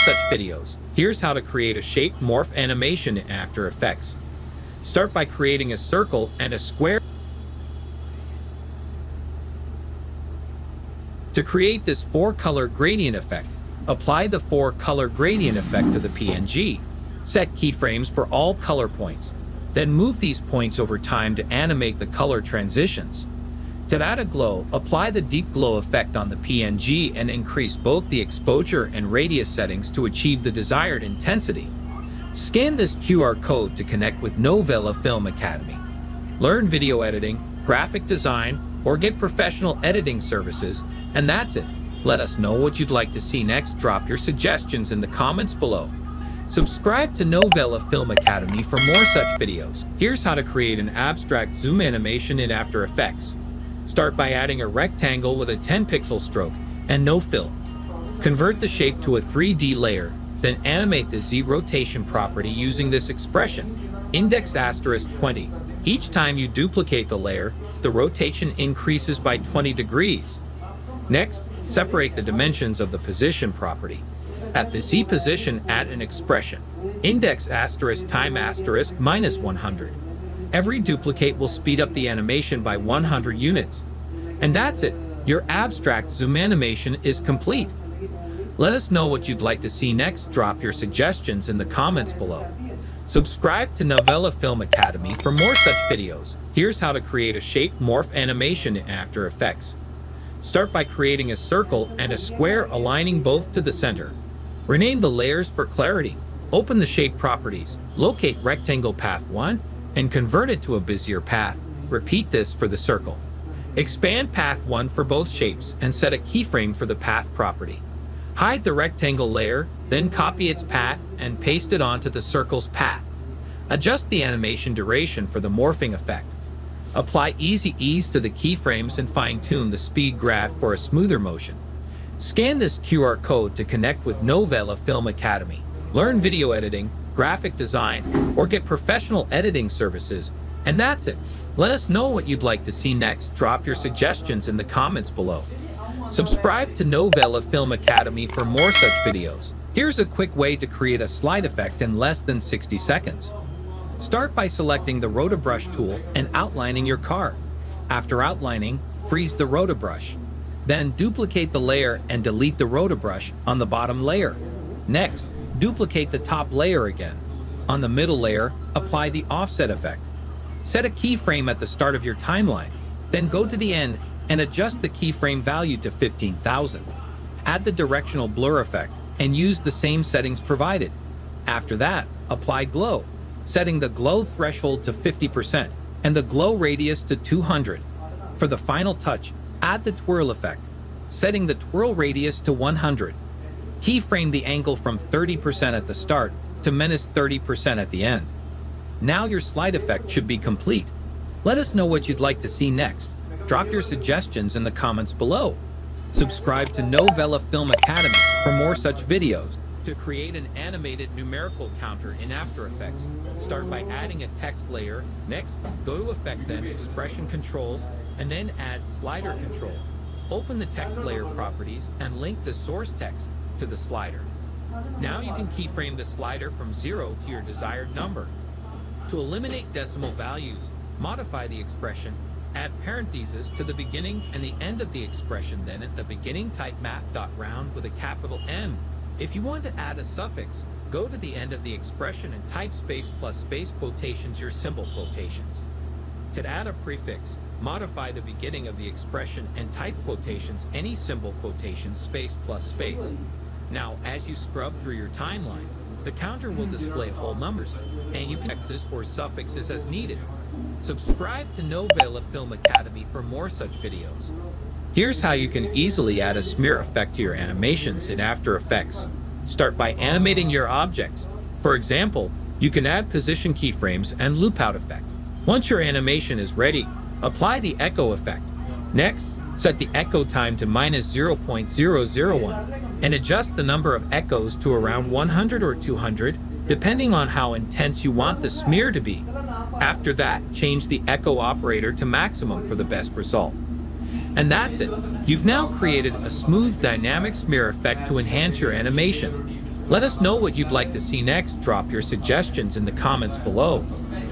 such videos, here's how to create a shape morph animation in After Effects. Start by creating a circle and a square. To create this 4-color gradient effect, apply the 4-color gradient effect to the PNG. Set keyframes for all color points. Then move these points over time to animate the color transitions. To add a glow, apply the deep glow effect on the PNG and increase both the exposure and radius settings to achieve the desired intensity. Scan this QR code to connect with Novela Film Academy. Learn video editing, graphic design, or get professional editing services, and that's it. Let us know what you'd like to see next. Drop your suggestions in the comments below. Subscribe to Novela Film Academy for more such videos. Here's how to create an abstract zoom animation in After Effects. Start by adding a rectangle with a 10-pixel stroke and no fill. Convert the shape to a 3D layer, then animate the Z rotation property using this expression, index *20. Each time you duplicate the layer, the rotation increases by 20 degrees. Next, separate the dimensions of the position property. At the Z position, add an expression, index time -100. Every duplicate will speed up the animation by 100 units. And that's it. Your abstract zoom animation is complete. Let us know what you'd like to see next. Drop your suggestions in the comments below. Subscribe to Novela Film Academy for more such videos. Here's how to create a shape morph animation in After Effects. Start by creating a circle and a square aligning both to the center. Rename the layers for clarity. Open the shape properties, locate rectangle path 1, and convert it to a Bezier path. Repeat this for the circle. Expand path 1 for both shapes and set a keyframe for the path property. Hide the rectangle layer, then copy its path and paste it onto the circle's path. Adjust the animation duration for the morphing effect. Apply easy ease to the keyframes and fine-tune the speed graph for a smoother motion. Scan this QR code to connect with Novela Film Academy. Learn video editing, graphic design, or get professional editing services. And that's it. Let us know what you'd like to see next. Drop your suggestions in the comments below. Subscribe to Novela Film Academy for more such videos. Here's a quick way to create a slide effect in less than 60 seconds. Start by selecting the Rotobrush tool and outlining your car. After outlining, freeze the Rotobrush. Then duplicate the layer and delete the Rotobrush on the bottom layer. Next, duplicate the top layer again. On the middle layer, apply the offset effect. Set a keyframe at the start of your timeline. Then go to the end and adjust the keyframe value to 15,000. Add the directional blur effect and use the same settings provided. After that, apply glow, setting the glow threshold to 50% and the glow radius to 200. For the final touch, add the twirl effect, setting the twirl radius to 100. Keyframe the angle from 30% at the start to -30% at the end. Now your slide effect should be complete. Let us know what you'd like to see next. Drop your suggestions in the comments below. Subscribe to Novela Film Academy for more such videos. To create an animated numerical counter in After Effects, start by adding a text layer. Next, go to Effect, then Expression Controls, and then add Slider Control. Open the text layer properties and link the source text to the slider. Now you can keyframe the slider from 0 to your desired number. To eliminate decimal values, modify the expression, add parentheses to the beginning and the end of the expression, then at the beginning type math.round with a capital M. If you want to add a suffix, go to the end of the expression and type space plus space quotations your symbol quotations. To add a prefix, modify the beginning of the expression and type quotations any symbol quotations space plus space. Now, as you scrub through your timeline, the counter will display whole numbers, and you can X's or suffixes as needed. Subscribe to Novela Film Academy for more such videos. Here's how you can easily add a smear effect to your animations in After Effects. Start by animating your objects. For example, you can add position keyframes and loop out effect. Once your animation is ready, apply the echo effect. Next, set the echo time to -0.001 and adjust the number of echoes to around 100 or 200, depending on how intense you want the smear to be. After that, change the echo operator to maximum for the best result. And that's it. You've now created a smooth dynamic smear effect to enhance your animation. Let us know what you'd like to see next. Drop your suggestions in the comments below.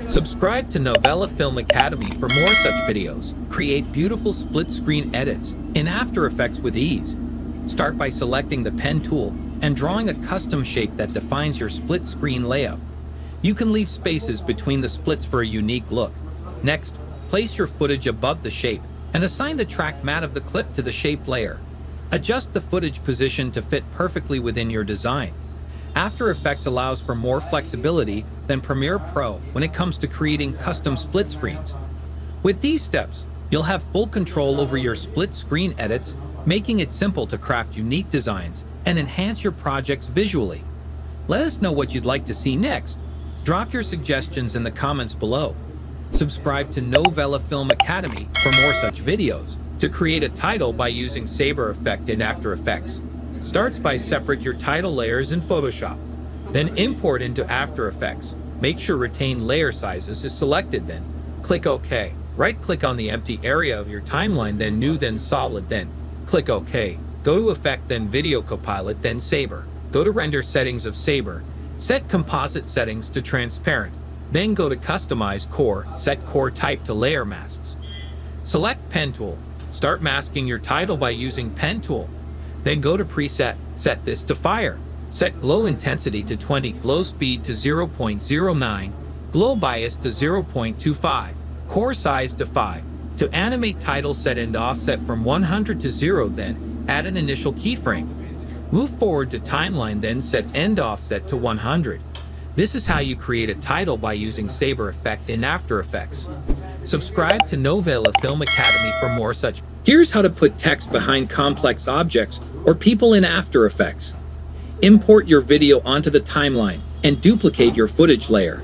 Subscribe to Novela Film Academy for more such videos. Create beautiful split-screen edits in After Effects with ease. Start by selecting the pen tool and drawing a custom shape that defines your split-screen layout. You can leave spaces between the splits for a unique look. Next, place your footage above the shape and assign the track matte of the clip to the shape layer. Adjust the footage position to fit perfectly within your design. After Effects allows for more flexibility than Premiere Pro when it comes to creating custom split screens. With these steps, you'll have full control over your split screen edits, making it simple to craft unique designs and enhance your projects visually. Let us know what you'd like to see next. Drop your suggestions in the comments below. Subscribe to Novela Film Academy for more such videos. To create a title by using Saber Effect in After Effects. Starts by separate your title layers in Photoshop. Then import into After Effects. Make sure Retain Layer Sizes is selected, then click OK. Right-click on the empty area of your timeline, then New, then Solid, then click OK. Go to Effect, then Video Copilot, then Saber. Go to Render Settings of Saber. Set Composite Settings to Transparent. Then go to Customize Core. Set Core Type to Layer Masks. Select Pen Tool. Start masking your title by using Pen Tool. Then go to Preset. Set this to Fire. Set Glow Intensity to 20, Glow Speed to 0.09, Glow Bias to 0.25, Core Size to 5. To animate title, set End Offset from 100 to 0, then add an initial keyframe. Move forward to Timeline, then set End Offset to 100. This is how you create a title by using Saber Effect in After Effects. Subscribe to Novela Film Academy for more such. Here's how to put text behind complex objects or people in After Effects. Import your video onto the timeline and duplicate your footage layer.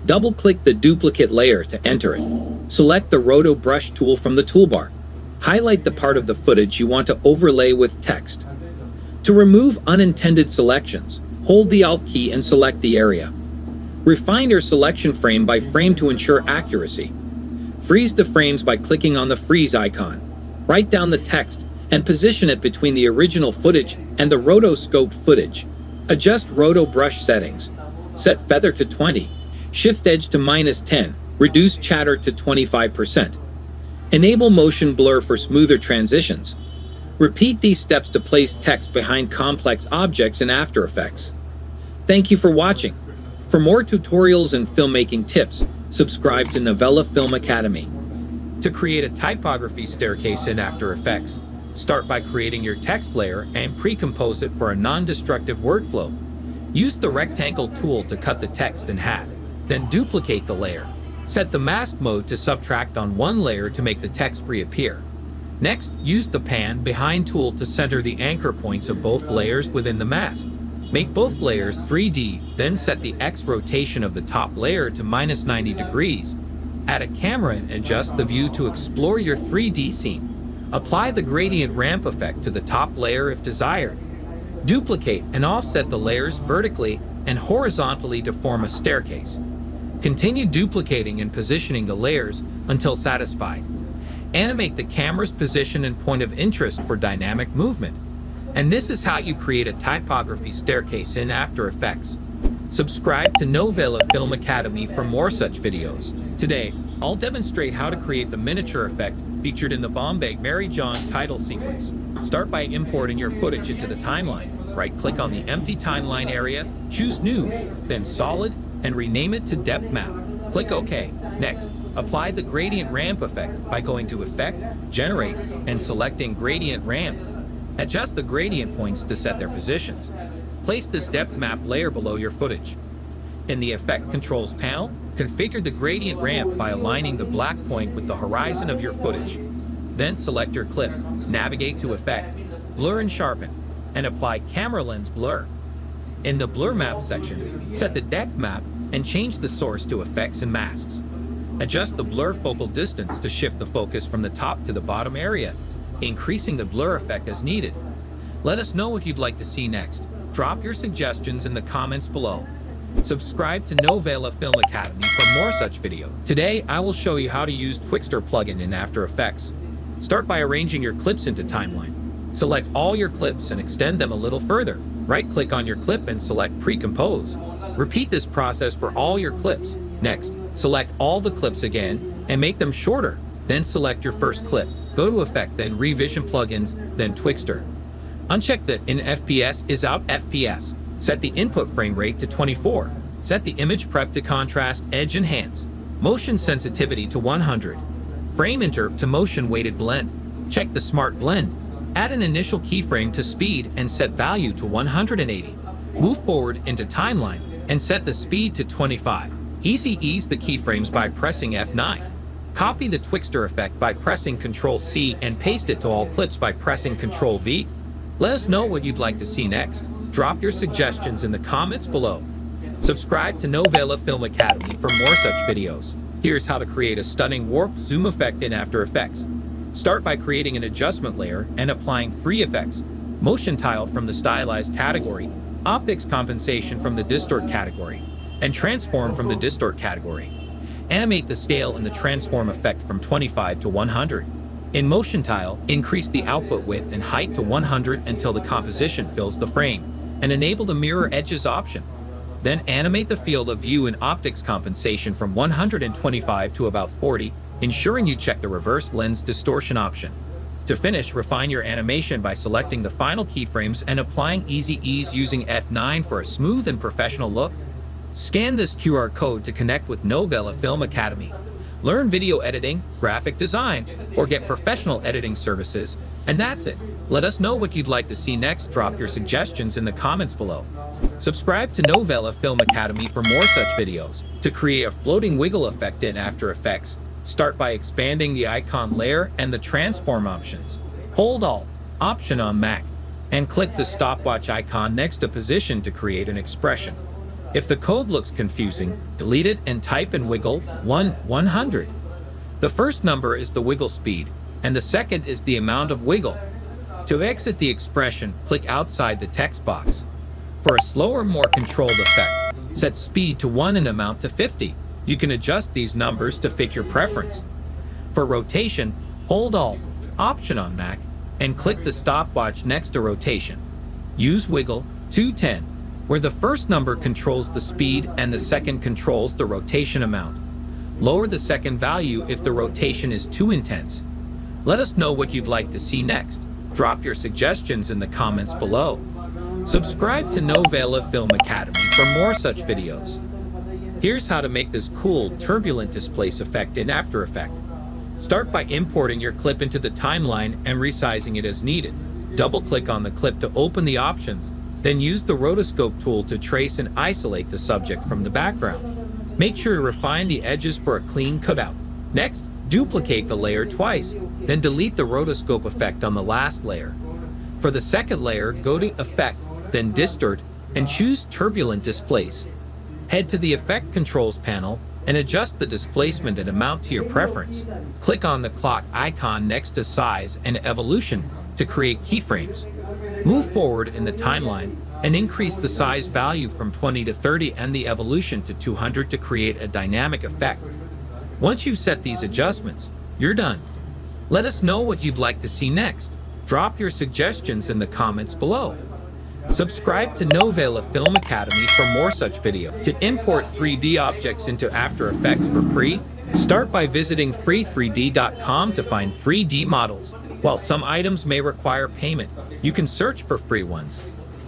Double-click the duplicate layer to enter it. Select the Roto Brush tool from the toolbar. Highlight the part of the footage you want to overlay with text. To remove unintended selections, hold the Alt key and select the area. Refine your selection frame by frame to ensure accuracy. Freeze the frames by clicking on the freeze icon. Write down the text and position it between the original footage and the rotoscoped footage. Adjust Roto Brush settings. Set Feather to 20. Shift Edge to -10. Reduce Chatter to 25%. Enable Motion Blur for smoother transitions. Repeat these steps to place text behind complex objects in After Effects. Thank you for watching. For more tutorials and filmmaking tips, subscribe to Novela Film Academy. To create a typography staircase in After Effects, start by creating your text layer and pre-compose it for a non-destructive workflow. Use the rectangle tool to cut the text in half, then duplicate the layer. Set the mask mode to subtract on one layer to make the text reappear. Next, use the Pan Behind tool to center the anchor points of both layers within the mask. Make both layers 3D, then set the X rotation of the top layer to -90 degrees. Add a camera and adjust the view to explore your 3D scene. Apply the gradient ramp effect to the top layer if desired. Duplicate and offset the layers vertically and horizontally to form a staircase. Continue duplicating and positioning the layers until satisfied. Animate the camera's position and point of interest for dynamic movement. And this is how you create a typography staircase in After Effects. Subscribe to Novela Film Academy for more such videos. Today, I'll demonstrate how to create the miniature effect featured in the Bombay Mary John title sequence. Start by importing your footage into the timeline. Right-click on the empty timeline area, choose New, then Solid, and rename it to Depth Map. Click OK. Next, apply the gradient ramp effect by going to Effect, Generate, and selecting Gradient Ramp. Adjust the gradient points to set their positions. Place this depth map layer below your footage. In the Effect Controls panel, configure the gradient ramp by aligning the black point with the horizon of your footage. Then select your clip, navigate to Effect, Blur and Sharpen, and apply Camera Lens Blur. In the Blur Map section, set the depth map and change the source to Effects and Masks. Adjust the blur focal distance to shift the focus from the top to the bottom area, increasing the blur effect as needed. Let us know what you'd like to see next. Drop your suggestions in the comments below. Subscribe to Novela Film Academy for more such videos. Today, I will show you how to use Twixtor plugin in After Effects. Start by arranging your clips into timeline. Select all your clips and extend them a little further. Right-click on your clip and select Pre-Compose. Repeat this process for all your clips. Next, select all the clips again and make them shorter. Then select your first clip. Go to Effect, then Revision Plugins, then Twixtor. Uncheck the In FPS is Out FPS. Set the input frame rate to 24. Set the image prep to Contrast Edge Enhance. Motion sensitivity to 100. Frame interp to Motion Weighted Blend. Check the Smart Blend. Add an initial keyframe to Speed and set value to 180. Move forward into Timeline and set the speed to 25. Easy ease the keyframes by pressing F9. Copy the Twixtor effect by pressing Ctrl-C and paste it to all clips by pressing Ctrl-V. Let us know what you'd like to see next. Drop your suggestions in the comments below. Subscribe to Novela Film Academy for more such videos. Here's how to create a stunning warp zoom effect in After Effects. Start by creating an adjustment layer and applying free effects. Motion tile from the Stylized category, Optics compensation from the Distort category, and Transform from the Distort category. Animate the scale in the Transform effect from 25 to 100. In Motion tile, increase the output width and height to 100 until the composition fills the frame, and enable the Mirror Edges option. Then animate the field of view in Optics compensation from 125 to about 40, ensuring you check the Reverse Lens Distortion option. To finish, refine your animation by selecting the final keyframes and applying Easy Ease using F9 for a smooth and professional look. Scan this QR code to connect with Novela Film Academy. Learn video editing, graphic design, or get professional editing services. And that's it. Let us know what you'd like to see next. Drop your suggestions in the comments below. Subscribe to Novela Film Academy for more such videos. To create a floating wiggle effect in After Effects, start by expanding the icon layer and the transform options. Hold Alt, Option on Mac, and click the stopwatch icon next to position to create an expression. If the code looks confusing, delete it and type in wiggle 100. The first number is the wiggle speed, and the second is the amount of wiggle. To exit the expression, click outside the text box. For a slower, more controlled effect, set speed to 1 and amount to 50. You can adjust these numbers to fit your preference. For rotation, hold Alt, Option on Mac, and click the stopwatch next to rotation. Use wiggle 210, where the first number controls the speed and the second controls the rotation amount. Lower the second value if the rotation is too intense. Let us know what you'd like to see next. Drop your suggestions in the comments below. Subscribe to Novela Film Academy for more such videos. Here's how to make this cool, turbulent displace effect in After Effects. Start by importing your clip into the timeline and resizing it as needed. Double-click on the clip to open the options, then use the rotoscope tool to trace and isolate the subject from the background. Make sure to refine the edges for a clean cutout. Next, duplicate the layer twice, then delete the rotoscope effect on the last layer. For the second layer, go to Effect, then Distort, and choose Turbulent Displace. Head to the Effect Controls panel and adjust the displacement and amount to your preference. Click on the clock icon next to Size and Evolution to create keyframes. Move forward in the timeline and increase the size value from 20 to 30 and the evolution to 200 to create a dynamic effect. Once you've set these adjustments, you're done. Let us know what you'd like to see next. Drop your suggestions in the comments below. Subscribe to Novela Film Academy for more such videos. To import 3D objects into After Effects for free, start by visiting free3d.com to find 3D models. While some items may require payment, you can search for free ones.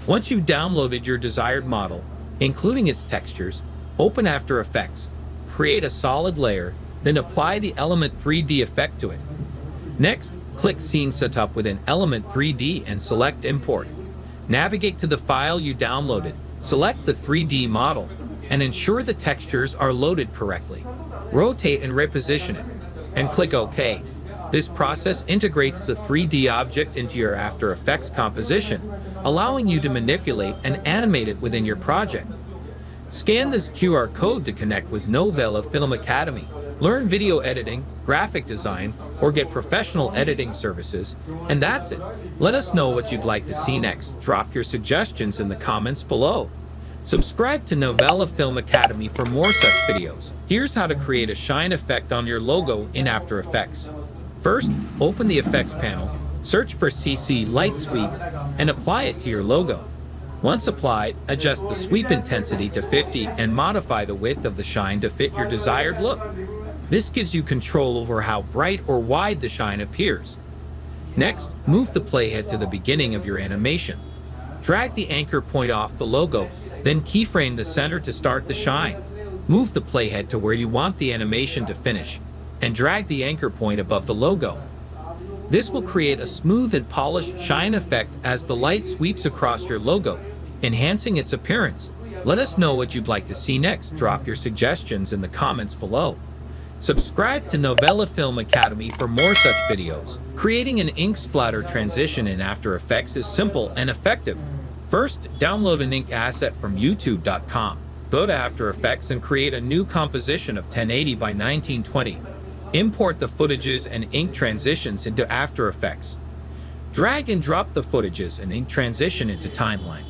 Once you've downloaded your desired model, including its textures, open After Effects, create a solid layer, then apply the Element 3D effect to it. Next, click Scene Setup within Element 3D and select Import. Navigate to the file you downloaded, select the 3D model, and ensure the textures are loaded correctly. Rotate and reposition it, and click OK. This process integrates the 3D object into your After Effects composition, allowing you to manipulate and animate it within your project. Scan this QR code to connect with Novela Film Academy. Learn video editing, graphic design, or get professional editing services. And that's it. Let us know what you'd like to see next. Drop your suggestions in the comments below. Subscribe to Novela Film Academy for more such videos. Here's how to create a shine effect on your logo in After Effects. First, open the Effects panel, search for CC Light Sweep, and apply it to your logo. Once applied, adjust the sweep intensity to 50 and modify the width of the shine to fit your desired look. This gives you control over how bright or wide the shine appears. Next, move the playhead to the beginning of your animation. Drag the anchor point off the logo, then keyframe the center to start the shine. Move the playhead to where you want the animation to finish, and drag the anchor point above the logo. This will create a smooth and polished shine effect as the light sweeps across your logo, enhancing its appearance. Let us know what you'd like to see next. Drop your suggestions in the comments below. Subscribe to Novela Film Academy for more such videos. Creating an ink splatter transition in After Effects is simple and effective. First, download an ink asset from youtube.com. Go to After Effects and create a new composition of 1080 by 1920. Import the footages and ink transitions into After Effects. Drag and drop the footages and ink transition into Timeline.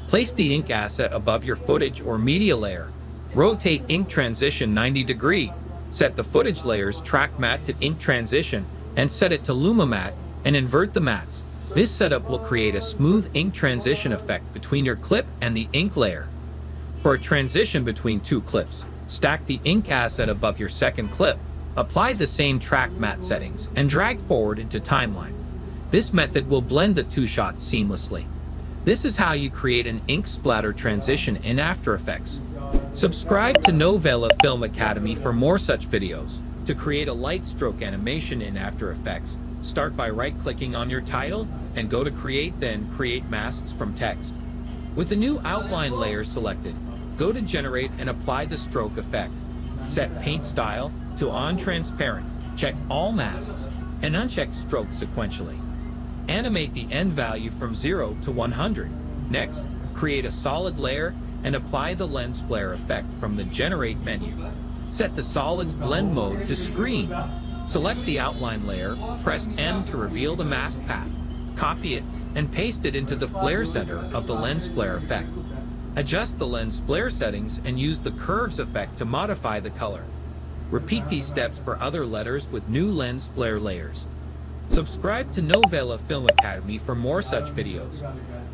Place the ink asset above your footage or media layer. Rotate ink transition 90 degrees. Set the footage layer's track matte to ink transition and set it to Luma matte and invert the mattes. This setup will create a smooth ink transition effect between your clip and the ink layer. For a transition between two clips, stack the ink asset above your second clip. Apply the same track matte settings and drag forward into Timeline. This method will blend the two shots seamlessly. This is how you create an ink splatter transition in After Effects. Subscribe to Novela Film Academy for more such videos. To create a light stroke animation in After Effects, start by right-clicking on your title and go to Create, then Create Masks from Text. With the new outline layer selected, go to Generate and apply the stroke effect. Set Paint Style to On Transparent. Check all masks and uncheck Stroke sequentially. Animate the end value from 0 to 100. Next, create a solid layer and apply the lens flare effect from the Generate menu. Set the Solids Blend Mode to Screen. Select the outline layer, press M to reveal the mask path. Copy it and paste it into the flare center of the lens flare effect. Adjust the lens flare settings and use the Curves effect to modify the color. Repeat these steps for other letters with new lens flare layers. Subscribe to Novela Film Academy for more such videos.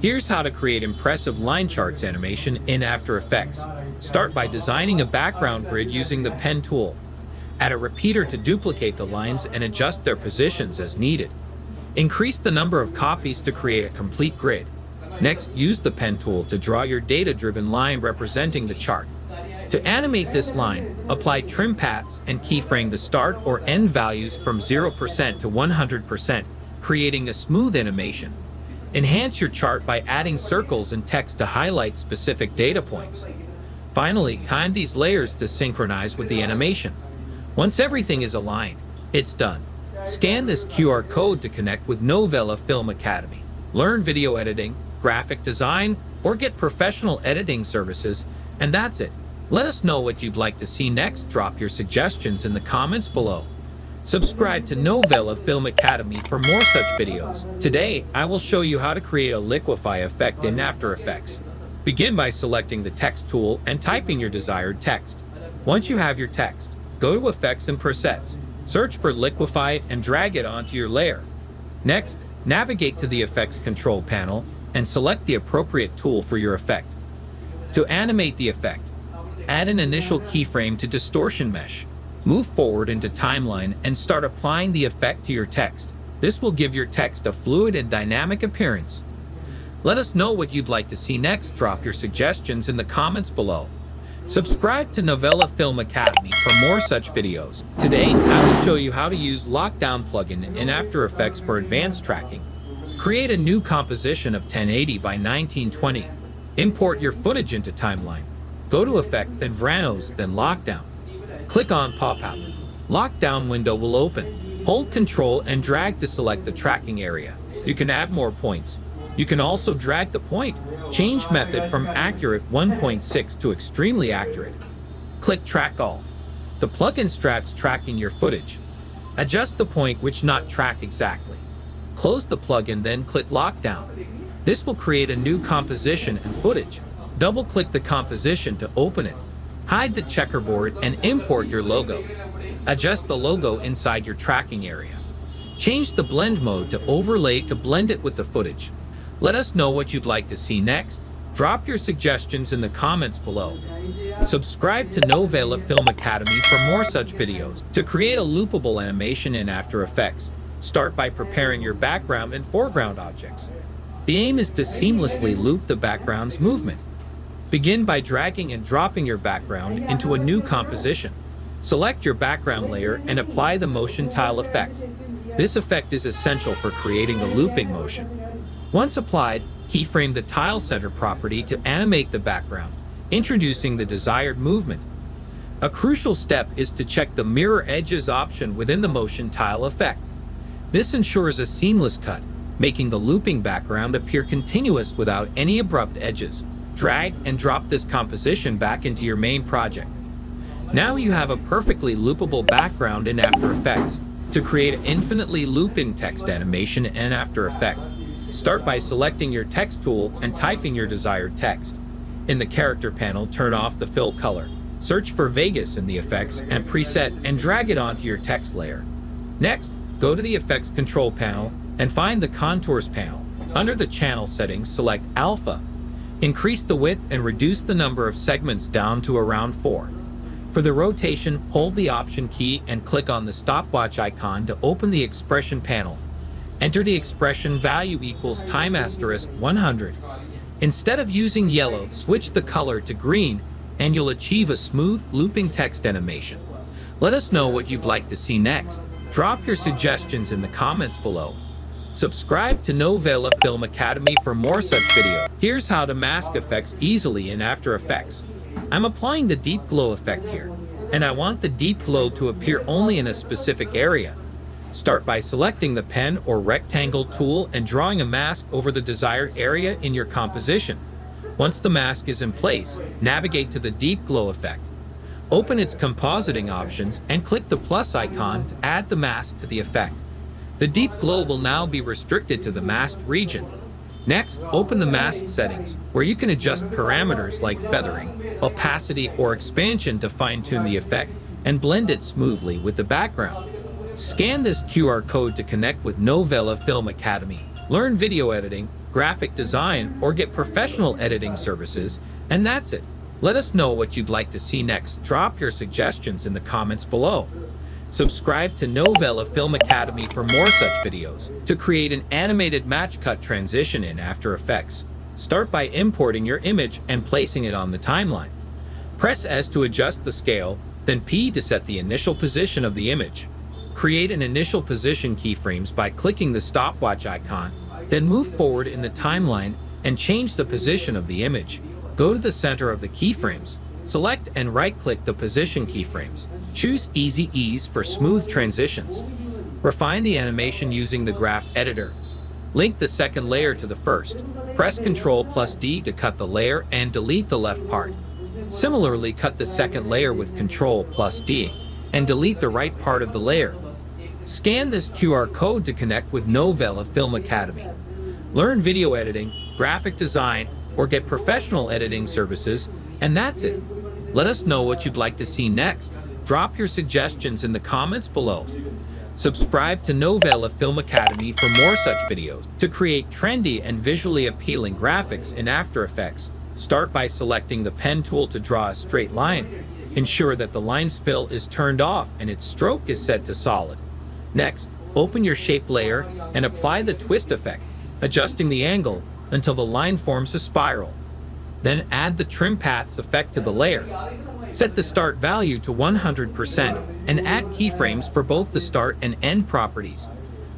Here's how to create impressive line charts animation in After Effects. Start by designing a background grid using the pen tool. Add a repeater to duplicate the lines and adjust their positions as needed. Increase the number of copies to create a complete grid. Next, use the pen tool to draw your data-driven line representing the chart. To animate this line, apply trim paths and keyframe the start or end values from 0% to 100%, creating a smooth animation. Enhance your chart by adding circles and text to highlight specific data points. Finally, time these layers to synchronize with the animation. Once everything is aligned, it's done. Scan this QR code to connect with Novela Film Academy. Learn video editing, graphic design, or get professional editing services, and that's it. Let us know what you'd like to see next. Drop your suggestions in the comments below. Subscribe to Novela Film Academy for more such videos. Today, I will show you how to create a liquefy effect in After Effects. Begin by selecting the text tool and typing your desired text. Once you have your text, go to Effects and Presets. Search for liquefy and drag it onto your layer. Next, navigate to the Effects Control panel and select the appropriate tool for your effect. To animate the effect, add an initial keyframe to Distortion Mesh. Move forward into Timeline and start applying the effect to your text. This will give your text a fluid and dynamic appearance. Let us know what you'd like to see next. Drop your suggestions in the comments below. Subscribe to Novela Film Academy for more such videos. Today, I will show you how to use Lockdown plugin in After Effects for advanced tracking. Create a new composition of 1080 by 1920. Import your footage into Timeline. Go to Effect, then Vranos, then Lockdown. Click on Pop-Out. Lockdown window will open. Hold Ctrl and drag to select the tracking area. You can add more points. You can also drag the point. Change method from Accurate 1.6 to Extremely Accurate. Click Track All. The plugin starts tracking your footage. Adjust the point which not track exactly. Close the plugin, then click Lockdown. This will create a new composition and footage. Double-click the composition to open it. Hide the checkerboard and import your logo. Adjust the logo inside your tracking area. Change the blend mode to overlay to blend it with the footage. Let us know what you'd like to see next. Drop your suggestions in the comments below. Subscribe to Novela Film Academy for more such videos. To create a loopable animation in After Effects, start by preparing your background and foreground objects. The aim is to seamlessly loop the background's movement. Begin by dragging and dropping your background into a new composition. Select your background layer and apply the motion tile effect. This effect is essential for creating the looping motion. Once applied, keyframe the tile center property to animate the background, introducing the desired movement. A crucial step is to check the mirror edges option within the motion tile effect. This ensures a seamless cut, making the looping background appear continuous without any abrupt edges. Drag and drop this composition back into your main project. Now you have a perfectly loopable background in After Effects. To create an infinitely looping text animation in After Effects, start by selecting your text tool and typing your desired text. In the character panel, turn off the fill color. Search for Vegas in the effects and preset and drag it onto your text layer. Next, go to the effects control panel and find the contours panel. Under the channel settings, select alpha. Increase the width and reduce the number of segments down to around 4. For the rotation, hold the Option key and click on the stopwatch icon to open the expression panel. Enter the expression value equals time asterisk 100. Instead of using yellow, switch the color to green and you'll achieve a smooth, looping text animation. Let us know what you'd like to see next. Drop your suggestions in the comments below. Subscribe to Novela Film Academy for more such videos. Here's how to mask effects easily in After Effects. I'm applying the deep glow effect here, and I want the deep glow to appear only in a specific area. Start by selecting the pen or rectangle tool and drawing a mask over the desired area in your composition. Once the mask is in place, navigate to the deep glow effect. Open its compositing options and click the plus icon to add the mask to the effect. The deep glow will now be restricted to the masked region. Next, open the mask settings, where you can adjust parameters like feathering, opacity, or expansion to fine-tune the effect and blend it smoothly with the background. Scan this QR code to connect with Novela Film Academy, learn video editing, graphic design, or get professional editing services, and that's it. Let us know what you'd like to see next. Drop your suggestions in the comments below. Subscribe to Novela Film Academy for more such videos. To create an animated match cut transition in After Effects, start by importing your image and placing it on the timeline. Press S to adjust the scale, then P to set the initial position of the image. Create an initial position keyframes by clicking the stopwatch icon, then move forward in the timeline and change the position of the image. Go to the center of the keyframes. Select and right-click the position keyframes. Choose Easy Ease for smooth transitions. Refine the animation using the graph editor. Link the second layer to the first. Press Ctrl+D to cut the layer and delete the left part. Similarly, cut the second layer with Ctrl+D and delete the right part of the layer. Scan this QR code to connect with Novela Film Academy. Learn video editing, graphic design, or get professional editing services, and that's it. Let us know what you'd like to see next. Drop your suggestions in the comments below. Subscribe to Novela Film Academy for more such videos. To create trendy and visually appealing graphics in After Effects, start by selecting the pen tool to draw a straight line. Ensure that the line's fill is turned off and its stroke is set to solid. Next, open your shape layer and apply the twist effect, adjusting the angle until the line forms a spiral. Then add the trim paths effect to the layer. Set the start value to 100% and add keyframes for both the start and end properties.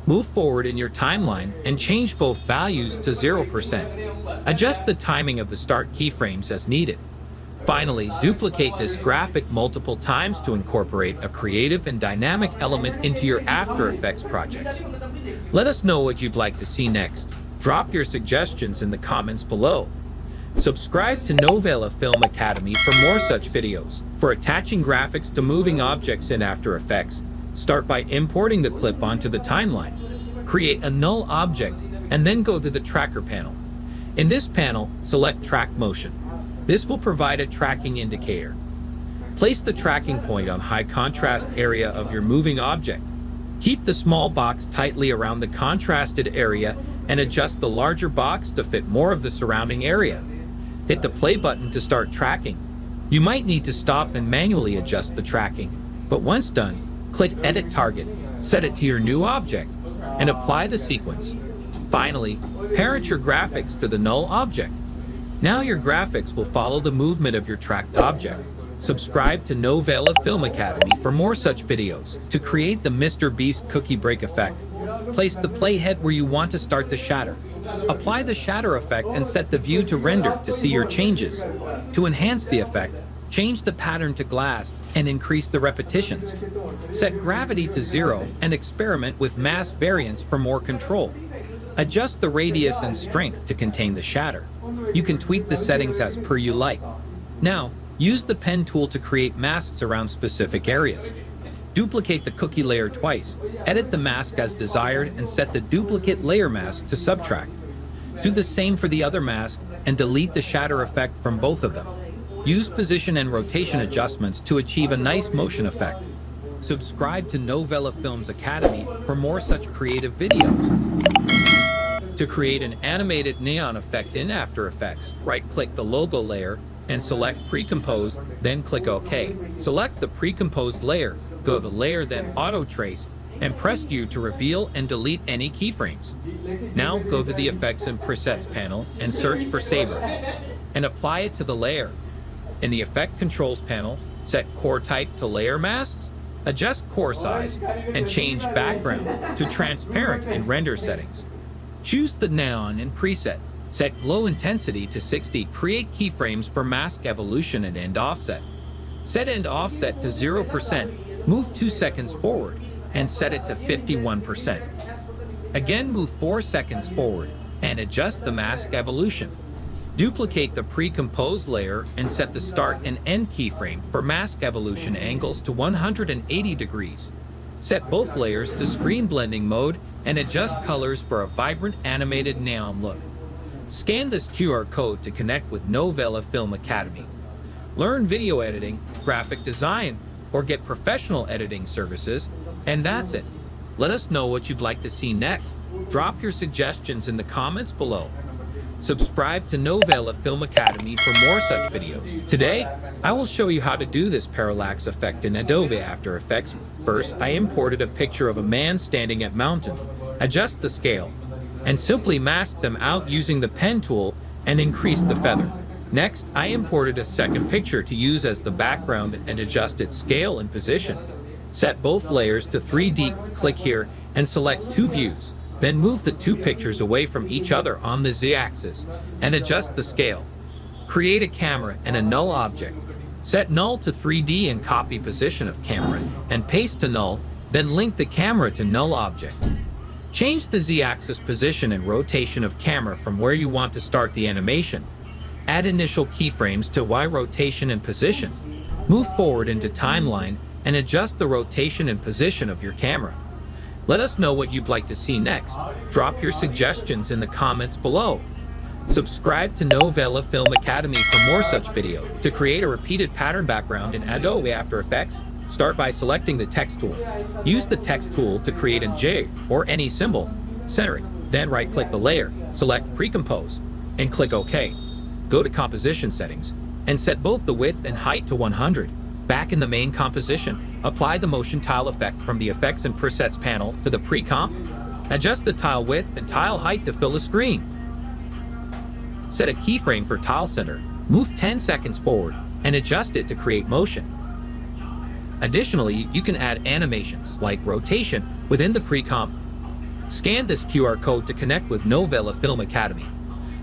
Move forward in your timeline and change both values to 0%. Adjust the timing of the start keyframes as needed. Finally, duplicate this graphic multiple times to incorporate a creative and dynamic element into your After Effects projects. Let us know what you'd like to see next. Drop your suggestions in the comments below. Subscribe to Novela Film Academy for more such videos. For attaching graphics to moving objects in After Effects, start by importing the clip onto the timeline. Create a null object and then go to the tracker panel. In this panel, select Track Motion. This will provide a tracking indicator. Place the tracking point on high contrast area of your moving object. Keep the small box tightly around the contrasted area and adjust the larger box to fit more of the surrounding area. Hit the play button to start tracking. You might need to stop and manually adjust the tracking, but once done, click Edit Target, set it to your new object, and apply the sequence. Finally, parent your graphics to the null object. Now your graphics will follow the movement of your tracked object. Subscribe to Novela Film Academy for more such videos. To create the Mr. Beast cookie break effect, place the playhead where you want to start the shatter. Apply the shatter effect and set the view to render to see your changes. To enhance the effect, change the pattern to glass and increase the repetitions. Set gravity to 0 and experiment with mass variance for more control. Adjust the radius and strength to contain the shatter. You can tweak the settings as per you like. Now, use the pen tool to create masks around specific areas. Duplicate the cookie layer twice, edit the mask as desired, and set the duplicate layer mask to subtract. Do the same for the other mask and delete the shatter effect from both of them. Use position and rotation adjustments to achieve a nice motion effect. Subscribe to Novela Films Academy for more such creative videos. To create an animated neon effect in After Effects, right-click the logo layer and select Pre-Compose, then click OK. Select the pre-composed layer, go to Layer, then Auto Trace, and press U to reveal and delete any keyframes. Now go to the Effects and Presets panel and search for Saber, and apply it to the layer. In the Effect Controls panel, set Core Type to Layer Masks, adjust core size, and change background to transparent in render settings. Choose the neon in preset, set glow intensity to 60, create keyframes for mask evolution and end offset. Set end offset to 0%, move 2 seconds forward, and set it to 51%. Again, move 4 seconds forward, and adjust the mask evolution. Duplicate the pre-composed layer and set the start and end keyframe for mask evolution angles to 180 degrees. Set both layers to screen blending mode and adjust colors for a vibrant animated neon look. Scan this QR code to connect with Novela Film Academy. Learn video editing, graphic design, or get professional editing services, and that's it. Let us know what you'd like to see next. Drop your suggestions in the comments below. Subscribe to Novela Film Academy for more such videos. Today, I will show you how to do this parallax effect in Adobe After Effects. First, I imported a picture of a man standing at mountain. Adjust the scale, and simply mask them out using the pen tool and increase the feather. Next, I imported a second picture to use as the background and adjust its scale and position. Set both layers to 3D, click here, and select 2 views. Then move the 2 pictures away from each other on the Z-axis and adjust the scale. Create a camera and a null object. Set null to 3D and copy position of camera and paste to null, then link the camera to null object. Change the Z-axis position and rotation of camera from where you want to start the animation. Add initial keyframes to Y rotation and position. Move forward into timeline and adjust the rotation and position of your camera. Let us know what you'd like to see next. Drop your suggestions in the comments below. Subscribe to Novela Film Academy for more such videos. To create a repeated pattern background in Adobe After Effects, start by selecting the text tool. Use the text tool to create a J or any symbol. Center it, then right-click the layer, select Pre-Compose, and click OK. Go to Composition Settings, and set both the width and height to 100. Back in the main composition, apply the motion tile effect from the Effects and Presets panel to the pre-comp. Adjust the tile width and tile height to fill the screen. Set a keyframe for tile center, move 10 seconds forward, and adjust it to create motion. Additionally, you can add animations, like rotation, within the pre-comp. Scan this QR code to connect with Novela Film Academy.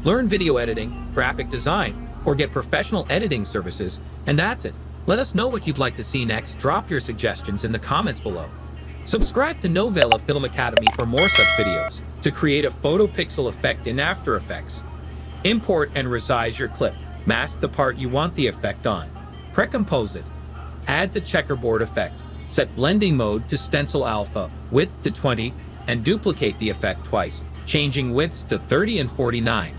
Learn video editing, graphic design, or get professional editing services, and that's it. Let us know what you'd like to see next. Drop your suggestions in the comments below. Subscribe to Novela Film Academy for more such videos. To create a photo pixel effect in After Effects, import and resize your clip. Mask the part you want the effect on. Pre-compose it. Add the checkerboard effect. Set blending mode to stencil alpha, width to 20, and duplicate the effect twice, changing widths to 30 and 49.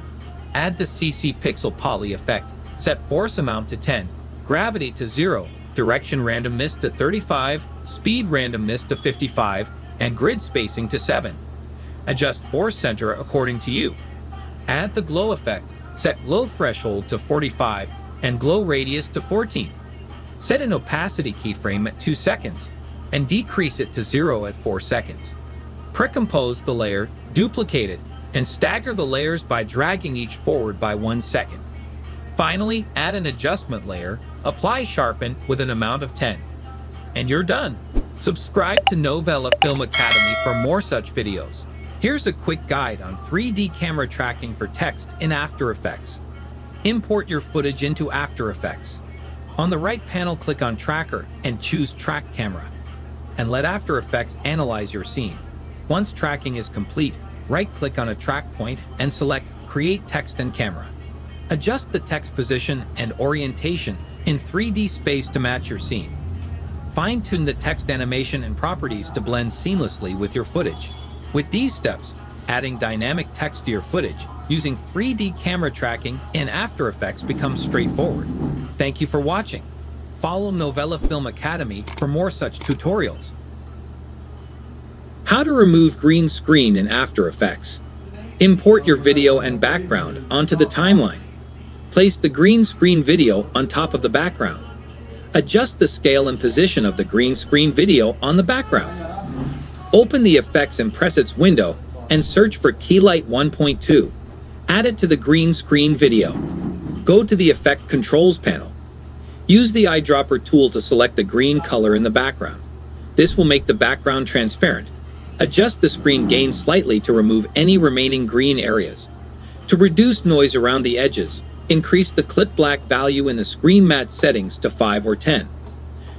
Add the CC pixel poly effect. Set force amount to 10. Gravity to 0, direction randomness to 35, speed randomness to 55, and grid spacing to 7. Adjust force center according to you. Add the glow effect. Set glow threshold to 45 and glow radius to 14. Set an opacity keyframe at 2 seconds and decrease it to 0 at 4 seconds. Pre-compose the layer, duplicate it, and stagger the layers by dragging each forward by 1 second. Finally, add an adjustment layer, apply sharpen with an amount of 10. And you're done. Subscribe to Novela Film Academy for more such videos. Here's a quick guide on 3D camera tracking for text in After Effects. Import your footage into After Effects. On the right panel, click on Tracker and choose Track Camera. And let After Effects analyze your scene. Once tracking is complete, right-click on a track point and select Create Text and Camera. Adjust the text position and orientation in 3D space to match your scene. Fine-tune the text animation and properties to blend seamlessly with your footage. With these steps, adding dynamic text to your footage using 3D camera tracking in After Effects becomes straightforward. Thank you for watching. Follow Novela Film Academy for more such tutorials. How to remove green screen in After Effects. Import your video and background onto the timeline. Place the green screen video on top of the background. Adjust the scale and position of the green screen video on the background. Open the Effects and Presets window and search for Keylight 1.2. Add it to the green screen video. Go to the Effect Controls panel. Use the eyedropper tool to select the green color in the background. This will make the background transparent. Adjust the screen gain slightly to remove any remaining green areas. To reduce noise around the edges, increase the clip black value in the screen matte settings to 5 or 10.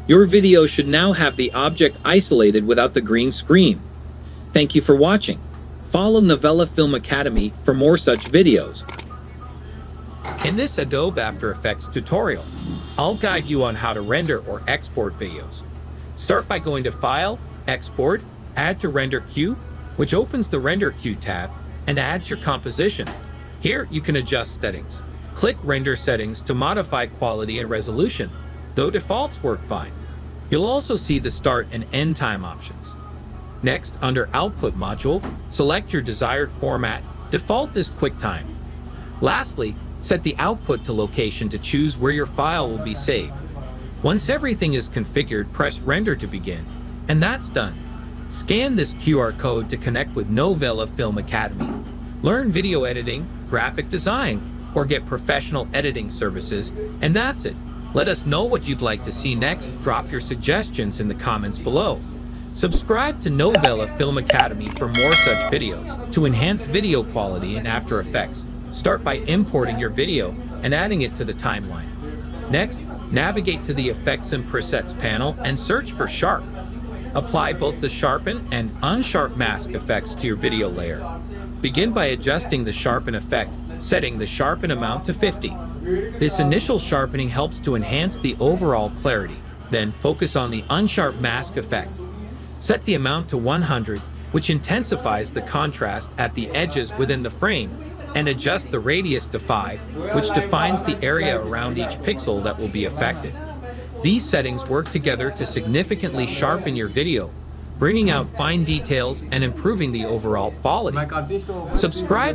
Your video should now have the object isolated without the green screen. Thank you for watching. Follow Novela Film Academy for more such videos. In this Adobe After Effects tutorial, I'll guide you on how to render or export videos. Start by going to File, Export, Add to Render Queue, which opens the Render Queue tab and adds your composition. Here you can adjust settings. Click Render Settings to modify quality and resolution, though defaults work fine. You'll also see the start and end time options. Next, under Output module, select your desired format. Default is QuickTime. Lastly, set the output to location to choose where your file will be saved. Once everything is configured, press Render to begin, and that's done. Scan this QR code to connect with Novela Film Academy. Learn video editing, graphic design, or get professional editing services, and that's it. Let us know what you'd like to see next. Drop your suggestions in the comments below. Subscribe to Novela Film Academy for more such videos. To enhance video quality in After Effects, start by importing your video and adding it to the timeline. Next, navigate to the Effects and Presets panel and search for Sharp. Apply both the Sharpen and Unsharp mask effects to your video layer. Begin by adjusting the Sharpen effect, setting the Sharpen amount to 50. This initial sharpening helps to enhance the overall clarity. Then focus on the Unsharp mask effect. Set the amount to 100, which intensifies the contrast at the edges within the frame, and adjust the radius to 5, which defines the area around each pixel that will be affected. These settings work together to significantly sharpen your video, bringing out fine details and improving the overall quality. Subscribe